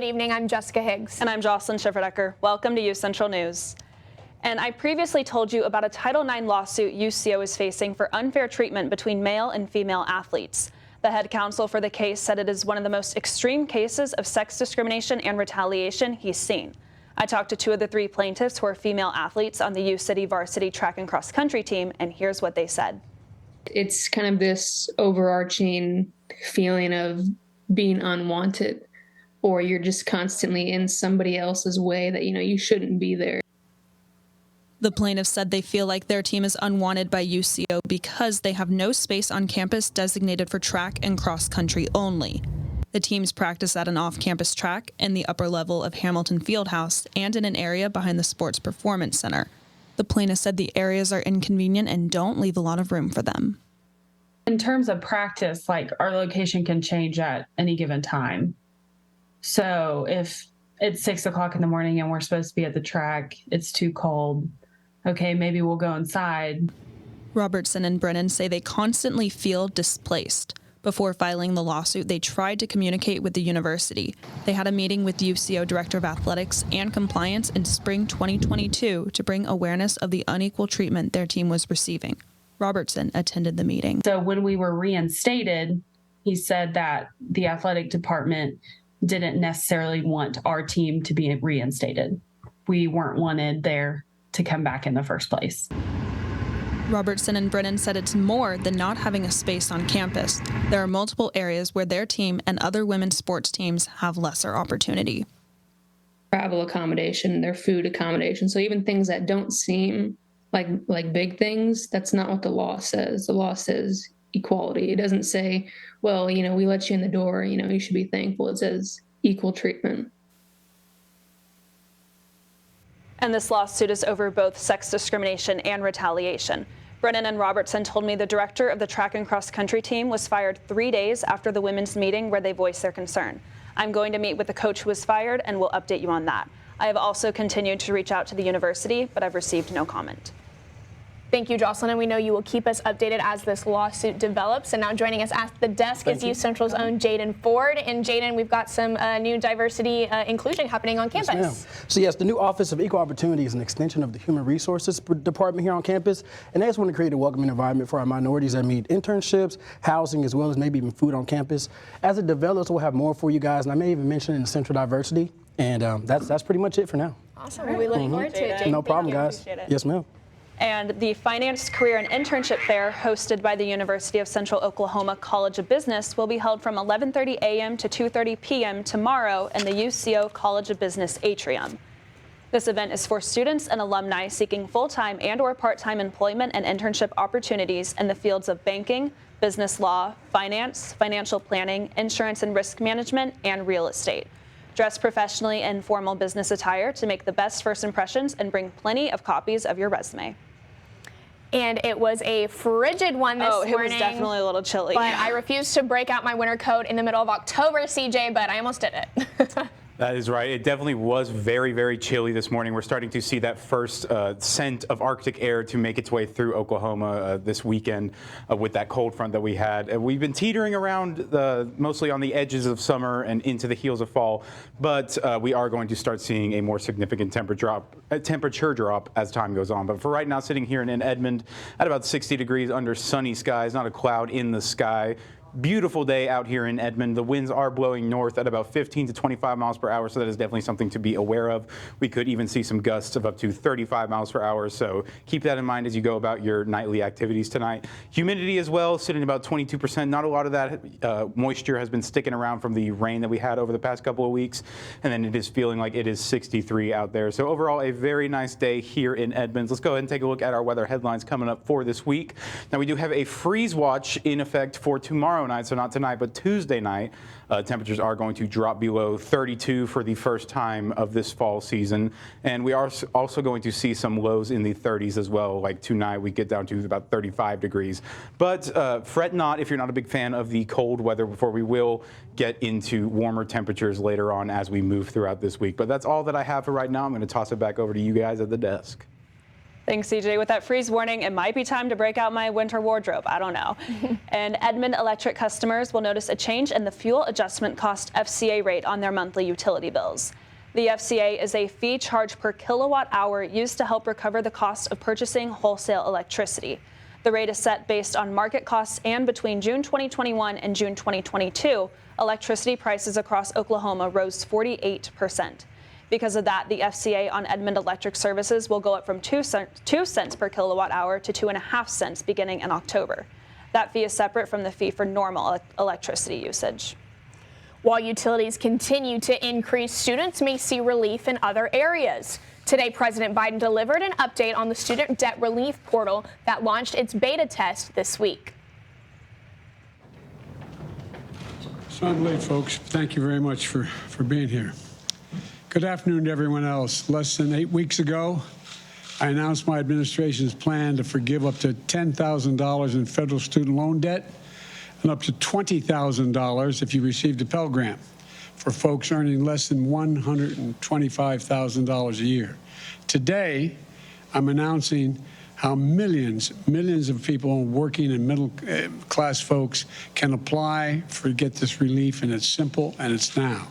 Good evening, I'm Jessica Higgs. And I'm Jocelyn Schifferdecker. Welcome to UCentral News. And I previously told you about a Title IX lawsuit UCO is facing for unfair treatment between male and female athletes. The head counsel for the case said it is one of the most extreme cases of sex discrimination and retaliation he's seen. I talked to 2 of the 3 plaintiffs who are female athletes on the U City varsity track and cross country team, and here's what they said. It's kind of this overarching feeling of being unwanted, or you're just constantly in somebody else's way that, you shouldn't be there. The plaintiffs said they feel like their team is unwanted by UCO because they have no space on campus designated for track and cross country only. The teams practice at an off-campus track in the upper level of Hamilton Fieldhouse and in an area behind the Sports Performance Center. The plaintiffs said the areas are inconvenient and don't leave a lot of room for them. In terms of practice, our location can change at any given time. So if it's 6 o'clock in the morning and we're supposed to be at the track, it's too cold. Okay, maybe we'll go inside. Robertson and Brennan say they constantly feel displaced. Before filing the lawsuit, they tried to communicate with the university. They had a meeting with UCO Director of Athletics and Compliance in spring 2022 to bring awareness of the unequal treatment their team was receiving. Robertson attended the meeting. So when we were reinstated, he said that the athletic department didn't necessarily want our team to be reinstated. We weren't wanted there to come back in the first place. Robertson and Brennan said it's more than not having a space on campus. There are multiple areas where their team and other women's sports teams have lesser opportunity. Travel accommodation, their food accommodation. So even things that don't seem like big things, that's not what the law says. The law says equality. It doesn't say, well, we let you in the door, you should be thankful. It says equal treatment. And this lawsuit is over both sex discrimination and retaliation. Brennan and Robertson told me the director of the track and cross country team was fired 3 days after the women's meeting where they voiced their concern. I'm going to meet with the coach who was fired and will update you on that. I have also continued to reach out to the university, but I've received no comment. Thank you, Jocelyn, and we know you will keep us updated as this lawsuit develops. And now joining us at the desk is UCentral's own Jaden Ford. And Jaden, we've got some new diversity inclusion happening on campus. Yes, so yes, the new Office of Equal Opportunity is an extension of the Human Resources Department here on campus. And they just want to create a welcoming environment for our minorities that need internships, housing, as well as maybe even food on campus. As it develops, we'll have more for you guys. And I may even mention in Central Diversity. And that's pretty much it for now. Awesome. Well, we look forward to it, Jaden. No problem, guys. Yes, ma'am. And the Finance, Career, and Internship Fair hosted by the University of Central Oklahoma College of Business will be held from 11:30 a.m. to 2:30 p.m. tomorrow in the UCO College of Business atrium. This event is for students and alumni seeking full-time and/or part-time employment and internship opportunities in the fields of banking, business law, finance, financial planning, insurance and risk management, and real estate. Dress professionally in formal business attire to make the best first impressions and bring plenty of copies of your resume. And it was a frigid one this morning. Oh, it was definitely a little chilly. But I refused to break out my winter coat in the middle of October, CJ, but I almost did it. That is right. It definitely was very, very chilly this morning. We're starting to see that first scent of Arctic air to make its way through Oklahoma this weekend with that cold front that we had. We've been teetering around mostly on the edges of summer and into the heels of fall, but we are going to start seeing a more significant temperature drop as time goes on. But for right now, sitting here in Edmond at about 60 degrees under sunny skies, not a cloud in the sky. Beautiful day out here in Edmond. The winds are blowing north at about 15 to 25 miles per hour, so that is definitely something to be aware of. We could even see some gusts of up to 35 miles per hour, so keep that in mind as you go about your nightly activities tonight. Humidity as well, sitting about 22%. Not a lot of that moisture has been sticking around from the rain that we had over the past couple of weeks, and then it is feeling like it is 63 out there. So overall, a very nice day here in Edmonds. Let's go ahead and take a look at our weather headlines coming up for this week. Now, we do have a freeze watch in effect for tomorrow night, so not tonight, but Tuesday night. Temperatures are going to drop below 32 for the first time of this fall season. And we are also going to see some lows in the 30s as well. Like tonight, we get down to about 35 degrees. But fret not if you're not a big fan of the cold weather, before we will get into warmer temperatures later on as we move throughout this week. But that's all that I have for right now. I'm going to toss it back over to you guys at the desk. Thanks, CJ. With that freeze warning, it might be time to break out my winter wardrobe. I don't know. And Edmond electric customers will notice a change in the fuel adjustment cost FCA rate on their monthly utility bills. The FCA is a fee charged per kilowatt hour used to help recover the cost of purchasing wholesale electricity. The rate is set based on market costs, and between June 2021 and June 2022, electricity prices across Oklahoma rose 48%. Because of that, the FCA on Edmond electric services will go up from 2 cents per kilowatt hour to 2.5 cents beginning in October. That fee is separate from the fee for normal electricity usage. While utilities continue to increase, students may see relief in other areas. Today, President Biden delivered an update on the student debt relief portal that launched its beta test this week. So I'm late, folks. Thank you very much for being here. Good afternoon to everyone else. Less than 8 weeks ago, I announced my administration's plan to forgive up to $10,000 in federal student loan debt and up to $20,000 if you received a Pell Grant for folks earning less than $125,000 a year. Today, I'm announcing how millions of people, working and middle class folks, can apply for get this relief, and it's simple and it's now.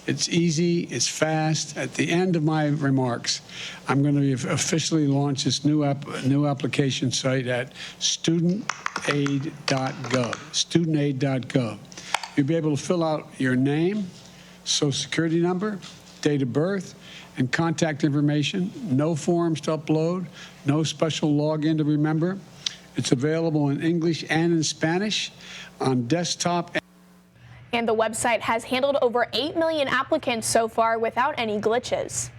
It's easy, it's fast. At the end of my remarks, I'm going to officially launch this new application site at studentaid.gov, studentaid.gov. You'll be able to fill out your name, social security number, date of birth, and contact information. No forms to upload, no special login to remember. It's available in English and in Spanish on desktop. And the website has handled over 8 million applicants so far without any glitches.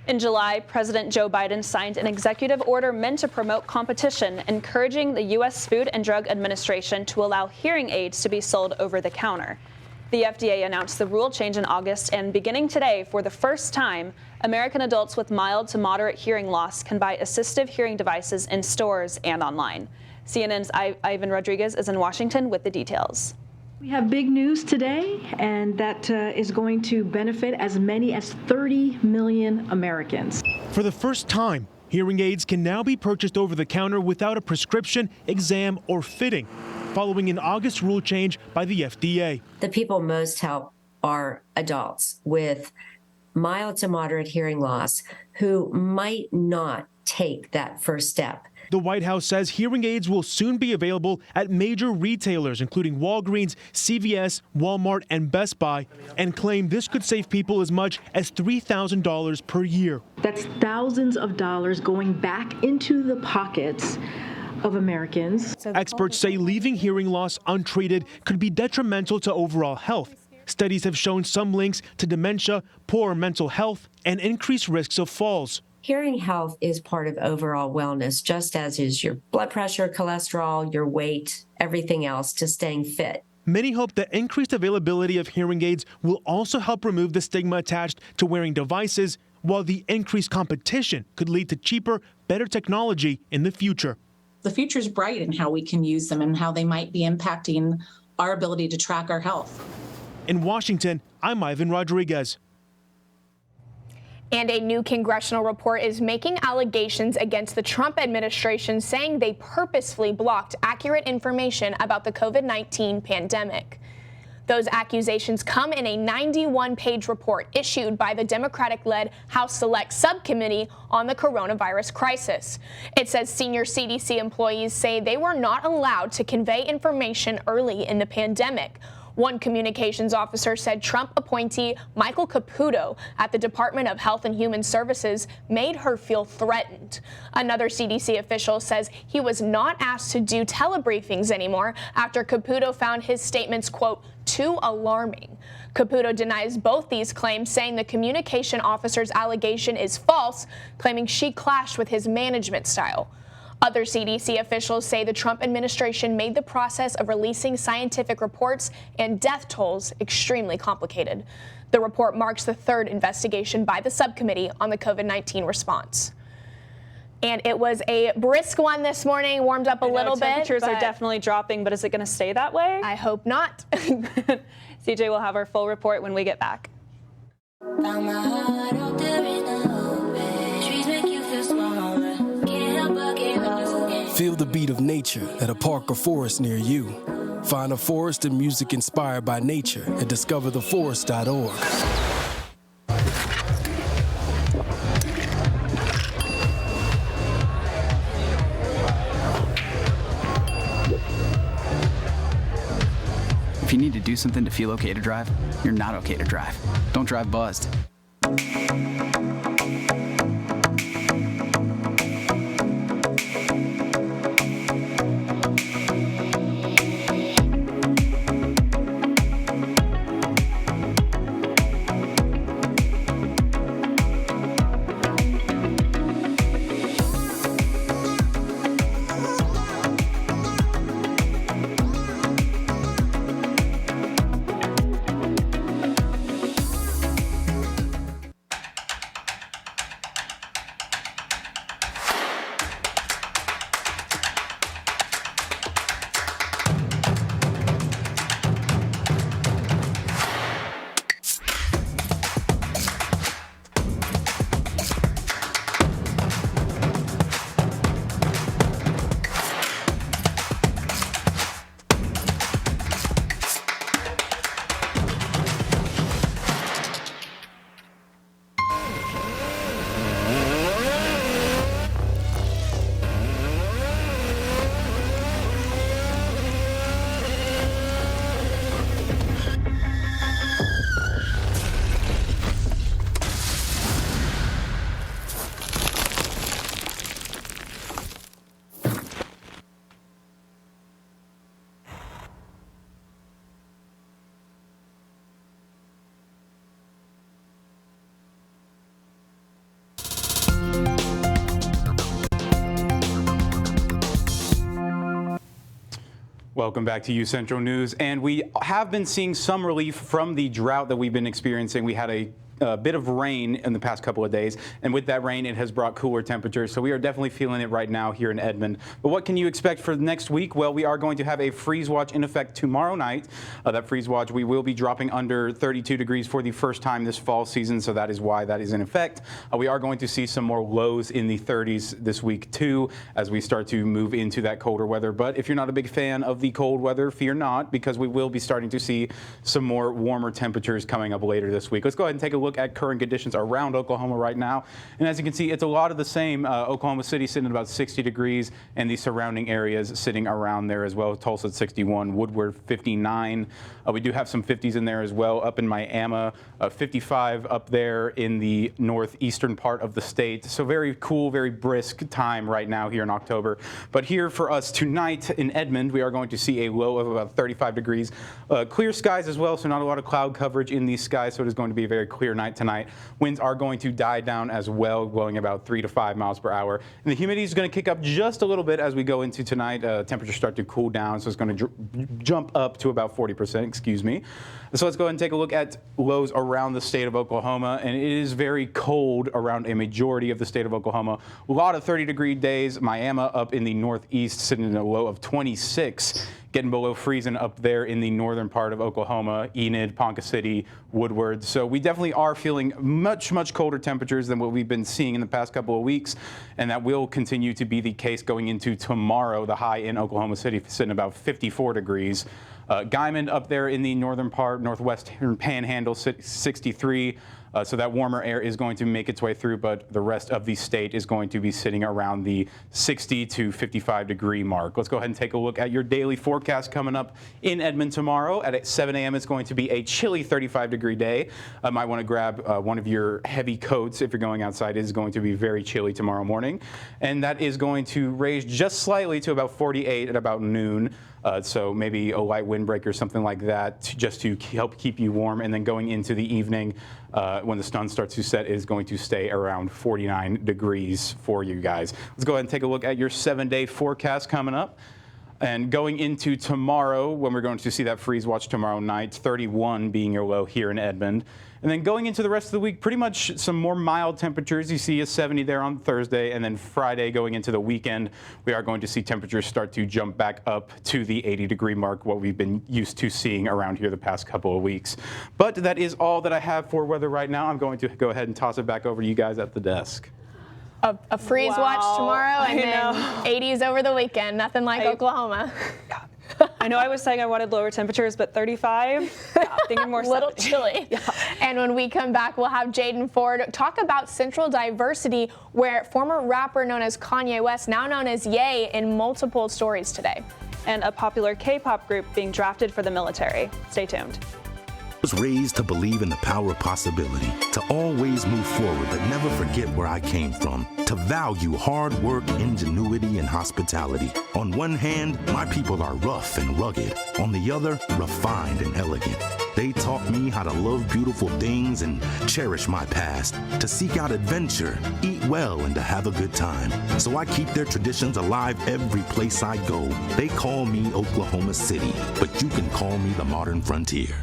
In July, President Joe Biden signed an executive order meant to promote competition, encouraging the U.S. Food and Drug Administration to allow hearing aids to be sold over the counter. The FDA announced the rule change in August, and beginning today, for the first time, American adults with mild to moderate hearing loss can buy assistive hearing devices in stores and online. CNN's Ivan Rodriguez is in Washington with the details. We have big news today, and that is going to benefit as many as 30 million Americans. For the first time, hearing aids can now be purchased over the counter without a prescription, exam, or fitting, following an August rule change by the FDA. The people most helped are adults with mild to moderate hearing loss who might not take that first step. The White House says hearing aids will soon be available at major retailers, including Walgreens, CVS, Walmart, and Best Buy, and claim this could save people as much as $3,000 per year. That's thousands of dollars going back into the pockets of Americans. Experts say leaving hearing loss untreated could be detrimental to overall health. Studies have shown some links to dementia, poor mental health, and increased risks of falls. Hearing health is part of overall wellness, just as is your blood pressure, cholesterol, your weight, everything else, to staying fit. Many hope that increased availability of hearing aids will also help remove the stigma attached to wearing devices, while the increased competition could lead to cheaper, better technology in the future. The future is bright in how we can use them and how they might be impacting our ability to track our health. In Washington, I'm Ivan Rodriguez. And a new congressional report is making allegations against the Trump administration, saying they purposefully blocked accurate information about the COVID-19 pandemic. Those accusations come in a 91-page report issued by the Democratic-led House Select Subcommittee on the coronavirus crisis. It says senior CDC employees say they were not allowed to convey information early in the pandemic. One communications officer said Trump appointee Michael Caputo at the Department of Health and Human Services made her feel threatened. Another CDC official says he was not asked to do telebriefings anymore after Caputo found his statements, quote, too alarming. Caputo denies both these claims, saying the communication officer's allegation is false, claiming she clashed with his management style. Other CDC officials say the Trump administration made the process of releasing scientific reports and death tolls extremely complicated. The report marks the third investigation by the subcommittee on the COVID-19 response. And it was a brisk one this morning, warmed up a little bit. Temperatures are definitely dropping, but is it going to stay that way? I hope not. CJ will have our full report when we get back. Found my heart out there in the open. Trees make you feel small. Feel the beat of nature at a park or forest near you. Find a forest and music inspired by nature at discovertheforest.org. If you need to do something to feel okay to drive, you're not okay to drive. Don't drive buzzed. Welcome back to UCentral News, and we have been seeing some relief from the drought that we've been experiencing. We had a bit of rain in the past couple of days, and with that rain, it has brought cooler temperatures, so we are definitely feeling it right now here in Edmond. But what can you expect for next week? Well, we are going to have a freeze watch in effect tomorrow night. That freeze watch, we will be dropping under 32 degrees for the first time this fall season, so that is why that is in effect. We are going to see some more lows in the 30s this week too, as we start to move into that colder weather. But if you're not a big fan of the cold weather, fear not, because we will be starting to see some more warmer temperatures coming up later this week. Let's go ahead and take a look at current conditions around Oklahoma right now. And as you can see, it's a lot of the same. Oklahoma City sitting at about 60 degrees, and the surrounding areas sitting around there as well. Tulsa at 61, Woodward 59. We do have some 50s in there as well. Up in Miami, 55 up there in the northeastern part of the state. So very cool, very brisk time right now here in October. But here for us tonight in Edmond, we are going to see a low of about 35 degrees. Clear skies as well, so not a lot of cloud coverage in these skies, so it is going to be a very clear night tonight. Winds are going to die down as well, blowing about 3 to 5 miles per hour. And the humidity is going to kick up just a little bit as we go into tonight. Temperatures start to cool down, so it's going to jump up to about 40%, excuse me. So let's go ahead and take a look at lows around the state of Oklahoma. And it is very cold around a majority of the state of Oklahoma. A lot of 30-degree days. Miami up in the northeast, sitting in a low of 26. Getting below freezing up there in the northern part of Oklahoma, Enid, Ponca City, Woodward. So we definitely are feeling much, much colder temperatures than what we've been seeing in the past couple of weeks. And that will continue to be the case going into tomorrow. The high in Oklahoma City sitting about 54 degrees. Guymon up there in the northern part, northwestern panhandle, 63. So that warmer air is going to make its way through, but the rest of the state is going to be sitting around the 60 to 55 degree mark. Let's go ahead and take a look at your daily forecast coming up in Edmond tomorrow. At 7 a.m. it's going to be a chilly 35-degree day. Might want to grab one of your heavy coats if you're going outside. It is going to be very chilly tomorrow morning. And that is going to raise just slightly to about 48 at about noon. So maybe a light windbreak or something like that just to help keep you warm. And then going into the evening, when the sun starts to set, is going to stay around 49 degrees for you guys. Let's go ahead and take a look at your 7-day forecast coming up. And going into tomorrow, when we're going to see that freeze watch tomorrow night, 31 being your low here in Edmond. And then going into the rest of the week, pretty much some more mild temperatures. You see a 70 there on Thursday, and then Friday going into the weekend, we are going to see temperatures start to jump back up to the 80-degree mark, what we've been used to seeing around here the past couple of weeks. But that is all that I have for weather right now. I'm going to go ahead and toss it back over to you guys at the desk. a freeze watch tomorrow and then 80s over the weekend. Nothing like Oklahoma. I know I was saying I wanted lower temperatures, but 35, thinking more. A little chilly. Yeah. And when we come back, we'll have Jaden Ford talk about Central Diversity, where former rapper known as Kanye West, now known as Ye, in multiple stories today. And a popular K-pop group being drafted for the military. Stay tuned. I was raised to believe in the power of possibility, to always move forward but never forget where I came from, to value hard work, ingenuity, and hospitality. On one hand, my people are rough and rugged. On the other, refined and elegant. They taught me how to love beautiful things and cherish my past, to seek out adventure, eat well, and to have a good time. So I keep their traditions alive every place I go. They call me Oklahoma City, but you can call me the modern frontier.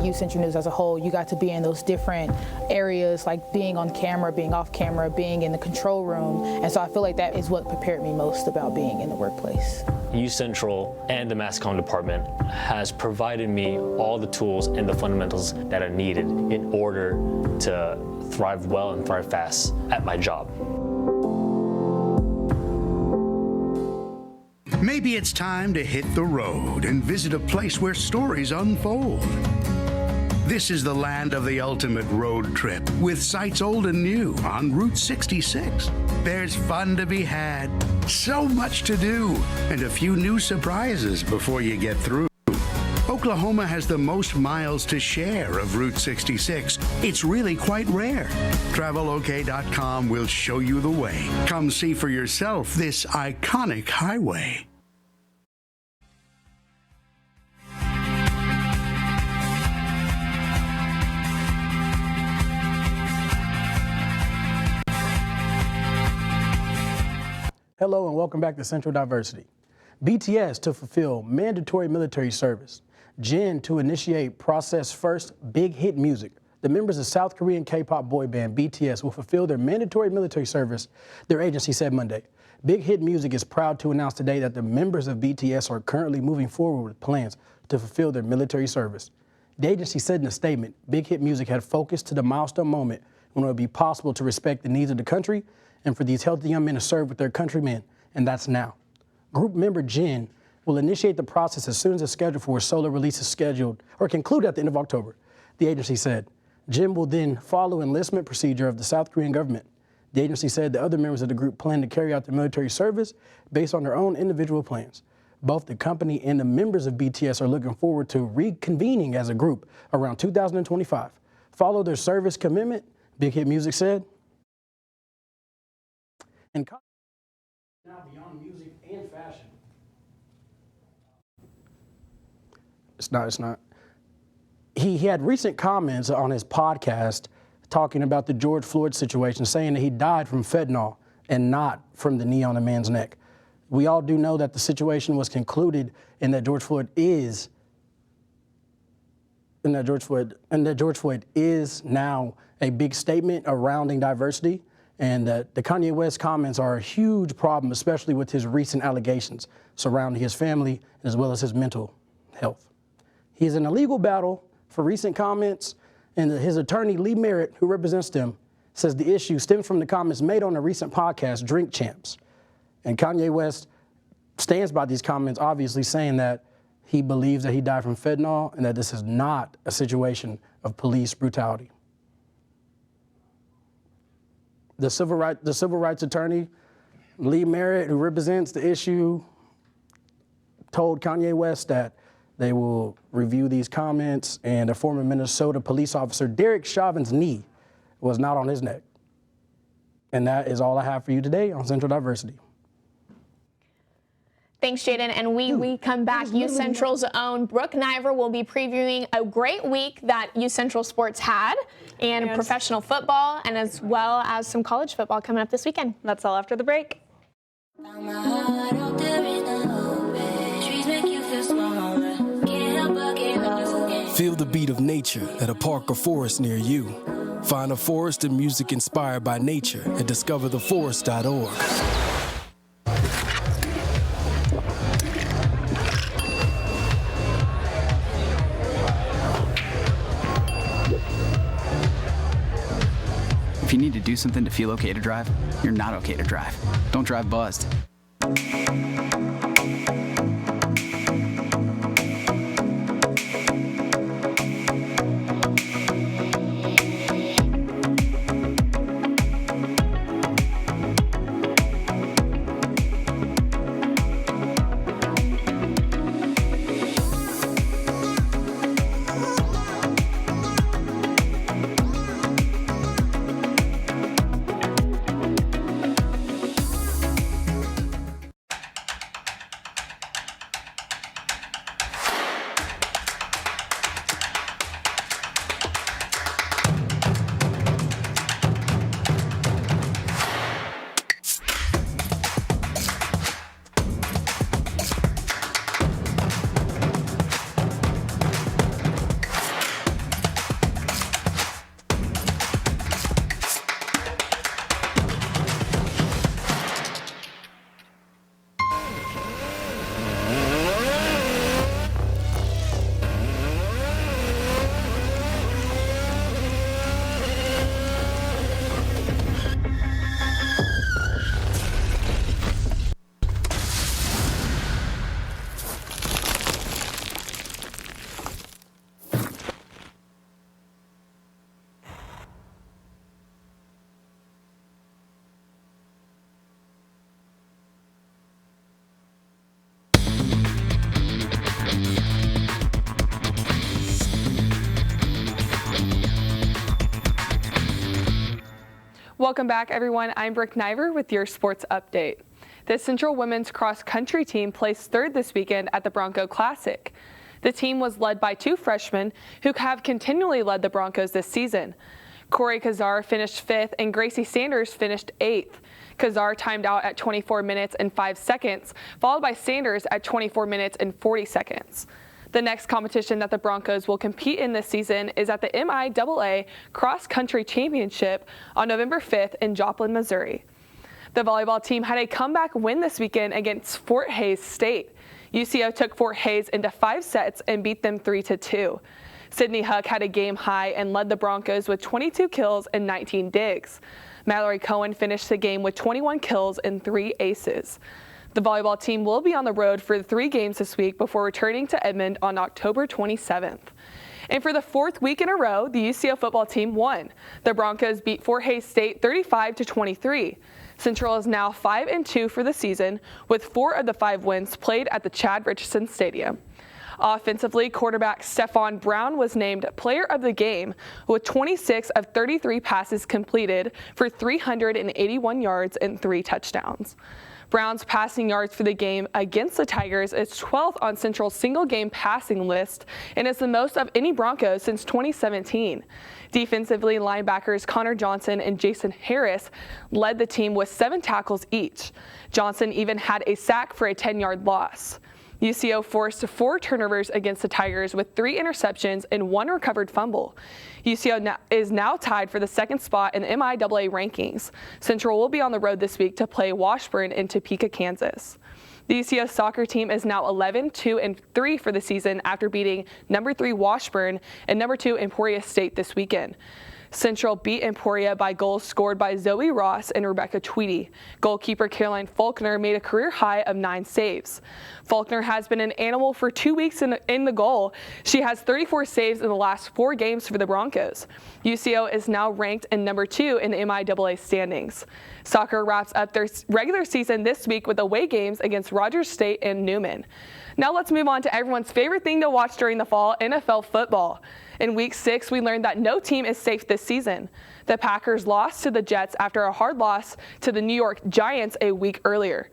UCentral News as a whole, you got to be in those different areas, like being on camera, being off camera, being in the control room. And so I feel like that is what prepared me most about being in the workplace. UCentral and the mass comm department has provided me all the tools and the fundamentals that are needed in order to thrive well and thrive fast at my job. Maybe it's time to hit the road and visit a place where stories unfold. This is the land of the ultimate road trip, with sights old and new on Route 66. There's fun to be had, so much to do, and a few new surprises before you get through. Oklahoma has the most miles to share of Route 66. It's really quite rare. TravelOK.com will show you the way. Come see for yourself this iconic highway. Hello and welcome back to Central Diversity. BTS to fulfill mandatory military service. Jin to initiate process first big hit music. The members of South Korean K-pop boy band BTS will fulfill their mandatory military service, their agency said Monday. Big Hit Music is proud to announce today that the members of BTS are currently moving forward with plans to fulfill their military service. The agency said in a statement, Big Hit Music had focused to the milestone moment when it would be possible to respect the needs of the country and for these healthy young men to serve with their countrymen, and that's now. Group member Jin will initiate the process as soon as the schedule for a solo release is scheduled or concluded at the end of October, the agency said. Jin will then follow enlistment procedure of the South Korean government. The agency said the other members of the group plan to carry out their military service based on their own individual plans. Both the company and the members of BTS are looking forward to reconvening as a group around 2025. Follow their service commitment, Big Hit Music said. And now beyond music and fashion. It's not. He had recent comments on his podcast talking about the George Floyd situation, saying that he died from fentanyl and not from the knee on a man's neck. We all do know that the situation was concluded and that George Floyd is now a big statement surrounding diversity. And the Kanye West comments are a huge problem, especially with his recent allegations surrounding his family as well as his mental health. He's in a legal battle for recent comments, and his attorney, Lee Merritt, who represents them, says the issue stems from the comments made on a recent podcast, Drink Champs. And Kanye West stands by these comments, obviously saying that he believes that he died from fentanyl and that this is not a situation of police brutality. The civil rights attorney, Lee Merritt, who represents the issue, told Kanye West that they will review these comments, and a former Minnesota police officer, Derek Chauvin's knee was not on his neck. And that is all I have for you today on Central Diversity. Thanks, Jaden. And we come back. UCentral's own Brooke Niver will be previewing a great week that UCentral sports had and professional football, and as well as some college football coming up this weekend. That's all after the break. Feel the beat of nature at a park or forest near you. Find a forest and music inspired by nature at discovertheforest.org. If you need to do something to feel okay to drive, you're not okay to drive. Don't drive buzzed. Welcome back, everyone. I'm Brooke Niver with your sports update. The Central women's cross-country team placed third this weekend at the Bronco Classic. The team was led by two freshmen who have continually led the Broncos this season. Corey Kazar finished fifth and Gracie Sanders finished eighth. Kazar timed out at 24 minutes and 5 seconds, followed by Sanders at 24 minutes and 40 seconds. The next competition that the Broncos will compete in this season is at the MIAA Cross Country Championship on November 5th in Joplin, Missouri. The volleyball team had a comeback win this weekend against Fort Hays State. UCO took Fort Hays into 5 sets and beat them 3-2. Sydney Huck had a game high and led the Broncos with 22 kills and 19 digs. Mallory Cohen finished the game with 21 kills and 3 aces. The volleyball team will be on the road for 3 games this week before returning to Edmond on October 27th. And for the 4th week in a row, the UCO football team won. The Broncos beat Fort Hays State 35-23. Central is now 5-2 for the season, with 4 of the 5 wins played at the Chad Richardson Stadium. Offensively, quarterback Stephon Brown was named player of the game with 26 of 33 passes completed for 381 yards and 3 touchdowns. Brown's passing yards for the game against the Tigers is 12th on Central's single-game passing list and is the most of any Broncos since 2017. Defensively, linebackers Connor Johnson and Jason Harris led the team with 7 tackles each. Johnson even had a sack for a 10-yard loss. UCO forced 4 turnovers against the Tigers with 3 interceptions and 1 recovered fumble. UCO is now tied for the 2nd spot in the MIAA rankings. Central will be on the road this week to play Washburn in Topeka, Kansas. The UCO soccer team is now 11-2-3 for the season after beating number 3 Washburn and number 2 Emporia State this weekend. Central beat Emporia by goals scored by Zoe Ross and Rebecca Tweedy. Goalkeeper Caroline Faulkner made a career high of 9 saves. Faulkner has been an animal for 2 weeks in the goal. She has 34 saves in the last 4 games for the Broncos. UCO is now ranked in number 2 in the MIAA standings. Soccer wraps up their regular season this week with away games against Rogers State and Newman. Now let's move on to everyone's favorite thing to watch during the fall, NFL football. In Week 6, we learned that no team is safe this season. The Packers lost to the Jets after a hard loss to the New York Giants a week earlier.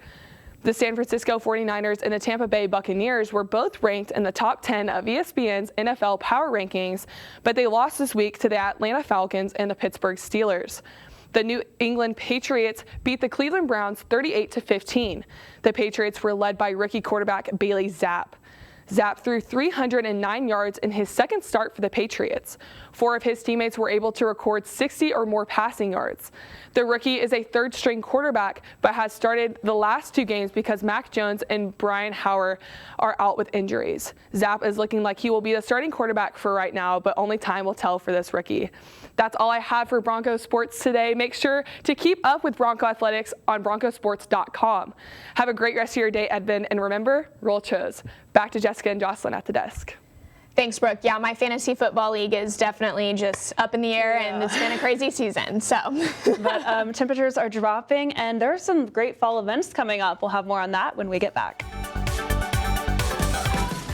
The San Francisco 49ers and the Tampa Bay Buccaneers were both ranked in the top 10 of ESPN's NFL Power Rankings, but they lost this week to the Atlanta Falcons and the Pittsburgh Steelers. The New England Patriots beat the Cleveland Browns 38-15. The Patriots were led by rookie quarterback Bailey Zapp. Zapp threw 309 yards in his second start for the Patriots. 4 of his teammates were able to record 60 or more passing yards. The rookie is a third-string quarterback, but has started the last 2 games because Mac Jones and Brian Hoyer are out with injuries. Zapp is looking like he will be the starting quarterback for right now, but only time will tell for this rookie. That's all I have for Broncos sports today. Make sure to keep up with Bronco Athletics on broncosports.com. Have a great rest of your day, Edmond, and remember, roll Chos. Back to Jessica and Jocelyn at the desk. Thanks, Brooke. Yeah, my fantasy football league is definitely just up in the air, and it's been a crazy season. So, but temperatures are dropping, and there are some great fall events coming up. We'll have more on that when we get back.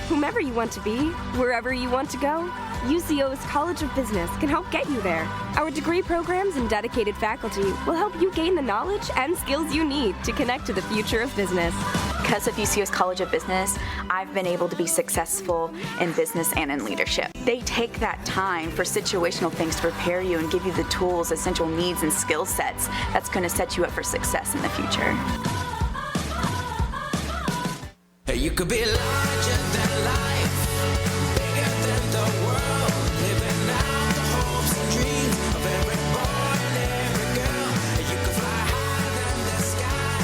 Whomever you want to be, wherever you want to go, UCO's College of Business can help get you there. Our degree programs and dedicated faculty will help you gain the knowledge and skills you need to connect to the future of business. Because of UCO's College of Business, I've been able to be successful in business and in leadership. They take that time for situational things to prepare you and give you the tools, essential needs, and skill sets that's going to set you up for success in the future. You could be larger than life, bigger than the world, living out the hopes and dreams of every boy and every girl. You could fly higher than the sky,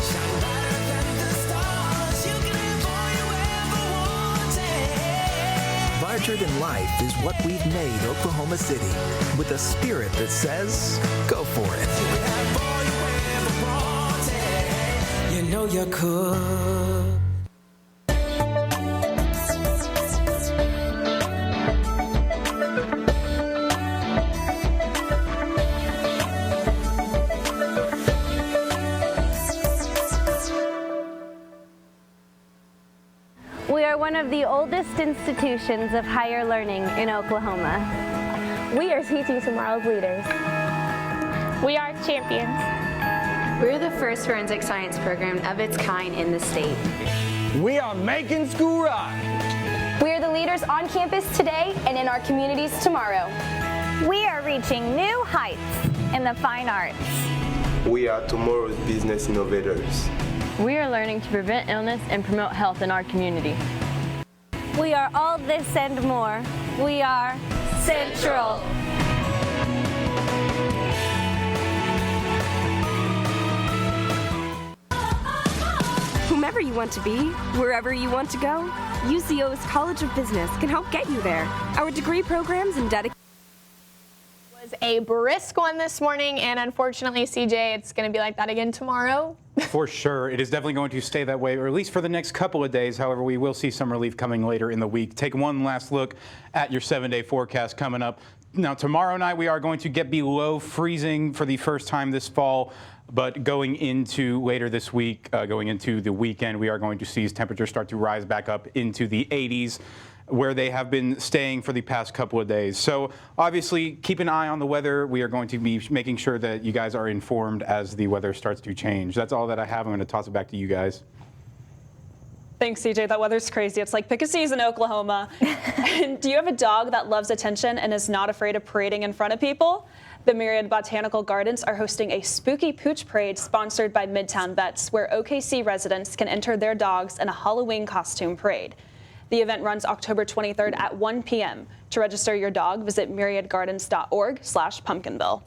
shine brighter than the stars. You can have all you ever wanted. Larger than life is what we've made Oklahoma City, with a spirit that says, go for it. You can have all you ever wanted. You know you could. We are one of the oldest institutions of higher learning in Oklahoma. We are teaching tomorrow's leaders. We are champions. We're the first forensic science program of its kind in the state. We are making school rock. We are the leaders on campus today and in our communities tomorrow. We are reaching new heights in the fine arts. We are tomorrow's business innovators. We are learning to prevent illness and promote health in our community. We are all this and more. We are Central. Whomever you want to be, wherever you want to go, UCO's College of Business can help get you there. Our degree programs and dedicated was a brisk one this morning, and unfortunately, CJ, it's going to be like that again tomorrow. For sure. It is definitely going to stay that way, or at least for the next couple of days. However, we will see some relief coming later in the week. Take one last look at your 7-day forecast coming up. Now, tomorrow night, we are going to get below freezing for the first time this fall. But going into later this week, going into the weekend, we are going to see temperatures start to rise back up into the 80s, where they have been staying for the past couple of days. So obviously, keep an eye on the weather. We are going to be making sure that you guys are informed as the weather starts to change. That's all that I have. I'm going to toss it back to you guys. Thanks, CJ. That weather's crazy. It's like pick a season, Oklahoma. And do you have a dog that loves attention and is not afraid of parading in front of people? The Myriad Botanical Gardens are hosting a Spooky Pooch Parade sponsored by Midtown Vets, where OKC residents can enter their dogs in a Halloween costume parade. The event runs October 23rd at 1 p.m. To register your dog, visit myriadgardens.org/pumpkinville.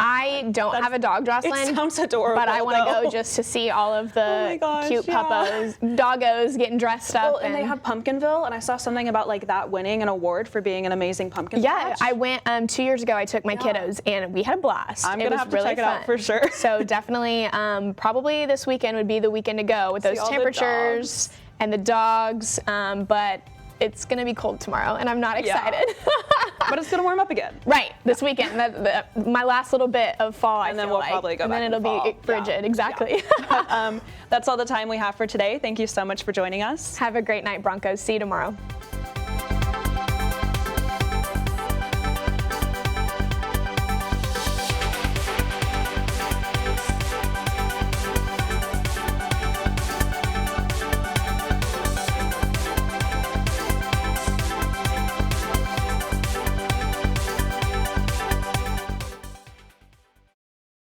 I don't have a dog, Jocelyn. It sounds adorable, but I want to go just to see all of the cute puppos, doggos getting dressed up. Well, and they have Pumpkinville, and I saw something about like that winning an award for being an amazing pumpkin patch. I went 2 years ago. I took my kiddos, and we had a blast. I'm gonna have to check it out for sure. So definitely, probably this weekend would be the weekend to go with those temperatures and the dogs. But it's going to be cold tomorrow, and I'm not excited. But it's going to warm up again. Right, this weekend. My last little bit of fall, and then we'll probably go back. And then it'll be frigid, exactly. That's all the time we have for today. Thank you so much for joining us. Have a great night, Broncos. See you tomorrow.